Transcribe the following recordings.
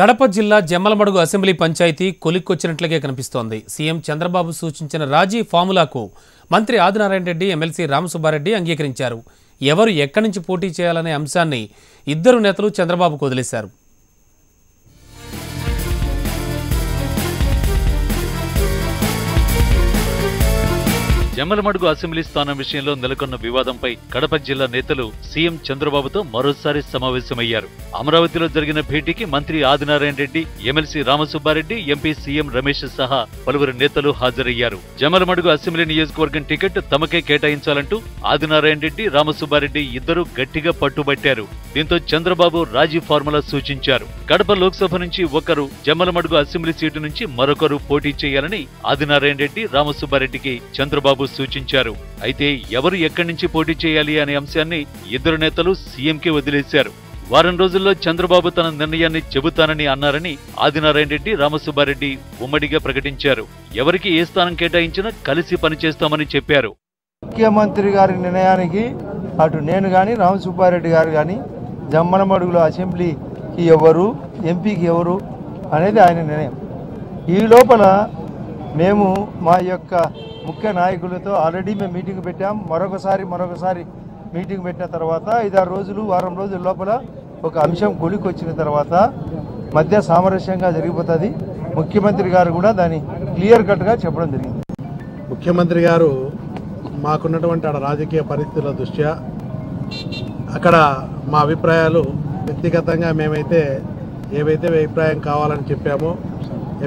కడప జిల్లా జమ్మలమడుగు అసెంబ్లీ పంచాయతీ కొలిక్కొచ్చినట్లుగా కనిపిస్తోంది. సీఎం చంద్రబాబు సూచించిన రాజీ ఫార్ములాకు మంత్రి ఆదినారాయణ రెడ్డి, ఎమ్మెల్సీ రామసుబ్బారెడ్డి అంగీకరించారు. ఎవరు ఎక్కడి నుంచి పోటీ చేయాలనే అంశాన్ని ఇద్దరు నేతలు చంద్రబాబుకు వదిలేశారు. జమ్మలమడుగు అసెంబ్లీ స్థానం విషయంలో నెలకొన్న వివాదంపై కడప జిల్లా నేతలు సీఎం చంద్రబాబుతో మరోసారి సమావేశమయ్యారు. అమరావతిలో జరిగిన భేటీకి మంత్రి Adinarayana Reddy, MLC Ramasubba Reddy, MP CM Ramesh సహా పలువురు నేతలు హాజరయ్యారు. జమ్మలమడుగు అసెంబ్లీ నియోజకవర్గం టికెట్ తమకే కేటాయించాలంటూ ఆదినారాయణ రెడ్డి, రామసుబ్బారెడ్డి ఇద్దరు గట్టిగా పట్టుబట్టారు. దీంతో చంద్రబాబు రాజీ ఫార్ములా సూచించారు. కడప లోక్సభ నుంచి ఒకరు, జమ్మలమడుగు అసెంబ్లీ సీటు నుంచి మరొకరు పోటీ చేయాలని ఆదినారాయణ రెడ్డి, రామసుబ్బారెడ్డికి చంద్రబాబు సూచించారు. అయితే ఎవరు ఎక్కడి నుంచి పోటీ చేయాలి అనే అంశాన్ని ఇద్దరు నేతలు సీఎంకి వదిలేశారు. వారం రోజుల్లో చంద్రబాబు తన నిర్ణయాన్ని చెబుతానని అన్నారని ఆదినారాయణ రెడ్డి, రామసుబ్బారెడ్డి ఉమ్మడిగా ప్రకటించారు. ఎవరికి ఏ స్థానం కేటాయించినా కలిసి పనిచేస్తామని చెప్పారు. ముఖ్యమంత్రి గారి నిర్ణయానికి అటు నేను కానీ, రామసుబ్బారెడ్డి గారు కానీ, జమ్మలమడుగులో అసెంబ్లీకి ఎవరు, ఎంపీకి ఎవరు అనేది ఆయన నిర్ణయం. ఈ లోపల మేము మా యొక్క ముఖ్య నాయకులతో ఆల్రెడీ మేము మీటింగ్ పెట్టాం. మరొకసారి మీటింగ్ పెట్టిన తర్వాత 5-6 రోజులు, వారం రోజుల లోపల ఒక అంశం కొలికొచ్చిన తర్వాత మధ్య సామరస్యంగా జరిగిపోతుంది. ముఖ్యమంత్రి గారు కూడా దాన్ని క్లియర్ కట్గా చెప్పడం జరిగింది. ముఖ్యమంత్రి గారు మాకున్నటువంటి రాజకీయ పరిస్థితుల దృష్ట్యా అక్కడ మా అభిప్రాయాలు వ్యక్తిగతంగా మేమైతే ఏవైతే అభిప్రాయం కావాలని చెప్పామో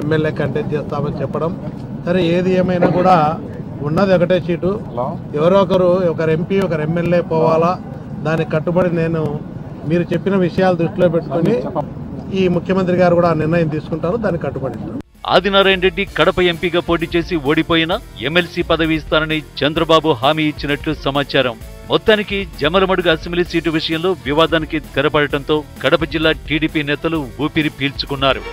ఎమ్మెల్యే కంటెస్ట్ చేస్తామని చెప్పడం. సరే, ఏది ఏమైనా కూడా ఉన్నది ఒకటే సీటు, ఎవరో ఒకరు ఎంపీ, ఒకరు ఎమ్మెల్యే పోవాలా, దానికి కట్టుబడి నేను మీరు చెప్పిన విషయాలు దృష్టిలో పెట్టుకొని ఈ ముఖ్యమంత్రి గారు కూడా నిర్ణయం తీసుకుంటారు, దానికి కట్టుబడి. ఆదినారాయణ రెడ్డి కడప ఎంపీగా పోటీ చేసి ఓడిపోయినా ఎమ్మెల్సీ పదవి ఇస్తానని చంద్రబాబు హామీ ఇచ్చినట్లు సమాచారం. మొత్తానికి జమ్మలమడుగు అసెంబ్లీ సీటు విషయంలో వివాదానికి తెరపడటంతో కడప జిల్లా టీడీపీ నేతలు ఊపిరి పీల్చుకున్నారు.